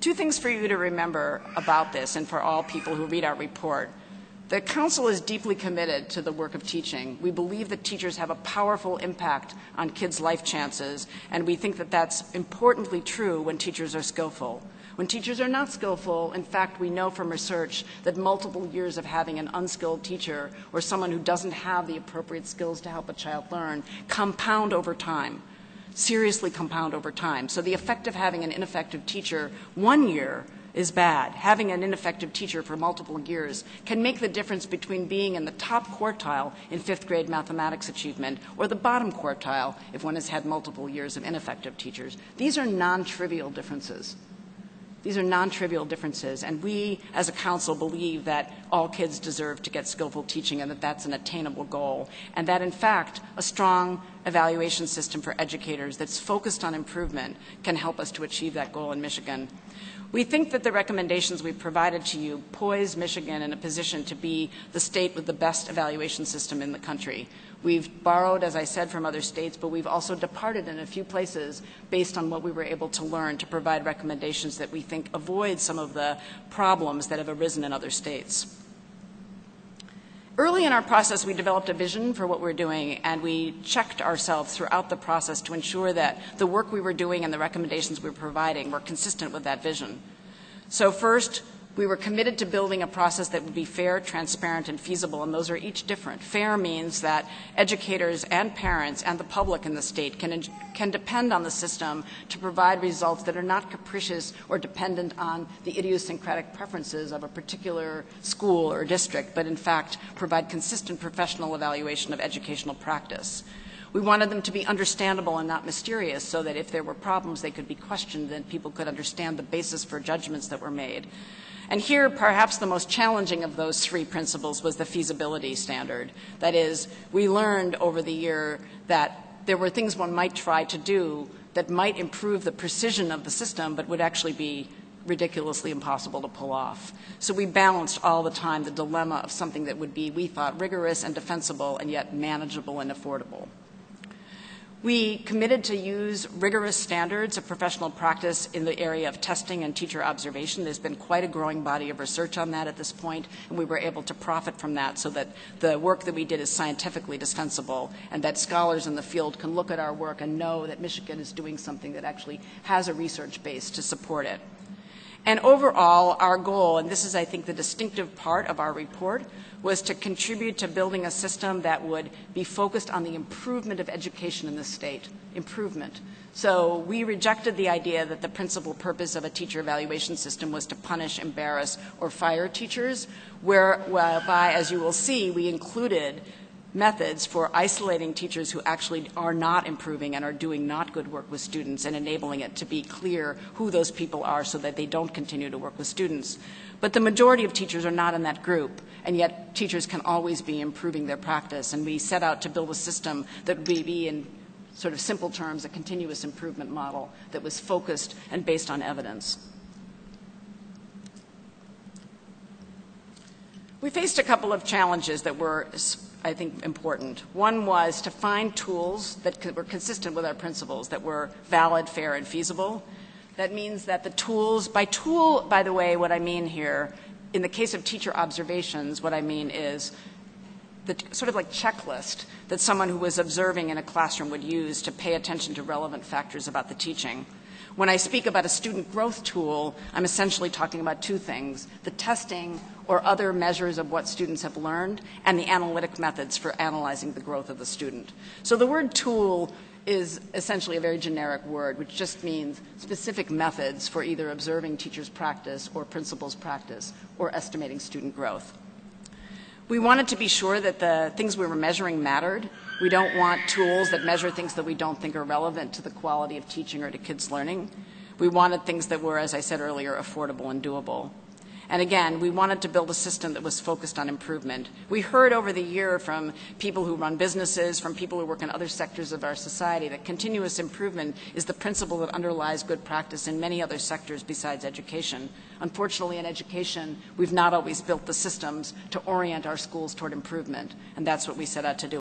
Two things for you to remember about this and for all people who read our report. The Council is deeply committed to the work of teaching. We believe that teachers have a powerful impact on kids' life chances, and we think that that's importantly true when teachers are skillful. When teachers are not skillful, in fact, we know from research that multiple years of having an unskilled teacher or someone who doesn't have the appropriate skills to help a child learn compound over time, seriously compound over time. So the effect of having an ineffective teacher 1 year is bad. Having an ineffective teacher for multiple years can make the difference between being in the top quartile in 5th grade mathematics achievement or the bottom quartile if one has had multiple years of ineffective teachers. These are non-trivial differences. These are non-trivial differences, and we as a council believe that all kids deserve to get skillful teaching and that that's an attainable goal, and that in fact a strong evaluation system for educators that's focused on improvement can help us to achieve that goal in Michigan. We think that the recommendations we've provided to you poise Michigan in a position to be the state with the best evaluation system in the country. We've borrowed, as I said, from other states, but we've also departed in a few places based on what we were able to learn to provide recommendations that we think avoid some of the problems that have arisen in other states. Early in our process, we developed a vision for what we're doing, and we checked ourselves throughout the process to ensure that the work we were doing and the recommendations we were providing were consistent with that vision. So first, we were committed to building a process that would be fair, transparent, and feasible, and those are each different. Fair means that educators and parents and the public in the state can depend on the system to provide results that are not capricious or dependent on the idiosyncratic preferences of a particular school or district, but in fact provide consistent professional evaluation of educational practice. We wanted them to be understandable and not mysterious so that if there were problems they could be questioned and people could understand the basis for judgments that were made. And here, perhaps the most challenging of those three principles was the feasibility standard. That is, we learned over the year that there were things one might try to do that might improve the precision of the system, but would actually be ridiculously impossible to pull off. So we balanced all the time the dilemma of something that would be, we thought, rigorous and defensible and yet manageable and affordable. We committed to use rigorous standards of professional practice in the area of testing and teacher observation. There's been quite a growing body of research on that at this point, and we were able to profit from that so that the work that we did is scientifically defensible and that scholars in the field can look at our work and know that Michigan is doing something that actually has a research base to support it. And overall, our goal, and this is, I think, the distinctive part of our report, was to contribute to building a system that would be focused on the improvement of education in the state. Improvement. So we rejected the idea that the principal purpose of a teacher evaluation system was to punish, embarrass, or fire teachers, whereby, as you will see, we included methods for isolating teachers who actually are not improving and are doing not good work with students and enabling it to be clear who those people are so that they don't continue to work with students. But the majority of teachers are not in that group, and yet teachers can always be improving their practice. And we set out to build a system that would be, in sort of simple terms, a continuous improvement model that was focused and based on evidence. We faced a couple of challenges that were, I think, important. One was to find tools that were consistent with our principles, that were valid, fair, and feasible. That means that the tools, by tool, by the way, what I mean here, in the case of teacher observations, what I mean is the sort of like checklist that someone who was observing in a classroom would use to pay attention to relevant factors about the teaching. When I speak about a student growth tool, I'm essentially talking about two things: the testing or other measures of what students have learned, and the analytic methods for analyzing the growth of the student. So the word tool is essentially a very generic word, which just means specific methods for either observing teachers' practice or principals' practice or estimating student growth. We wanted to be sure that the things we were measuring mattered. We don't want tools that measure things that we don't think are relevant to the quality of teaching or to kids' learning. We wanted things that were, as I said earlier, affordable and doable. And again, we wanted to build a system that was focused on improvement. We heard over the year from people who run businesses, from people who work in other sectors of our society, that continuous improvement is the principle that underlies good practice in many other sectors besides education. Unfortunately, in education, we've not always built the systems to orient our schools toward improvement, and that's what we set out to do.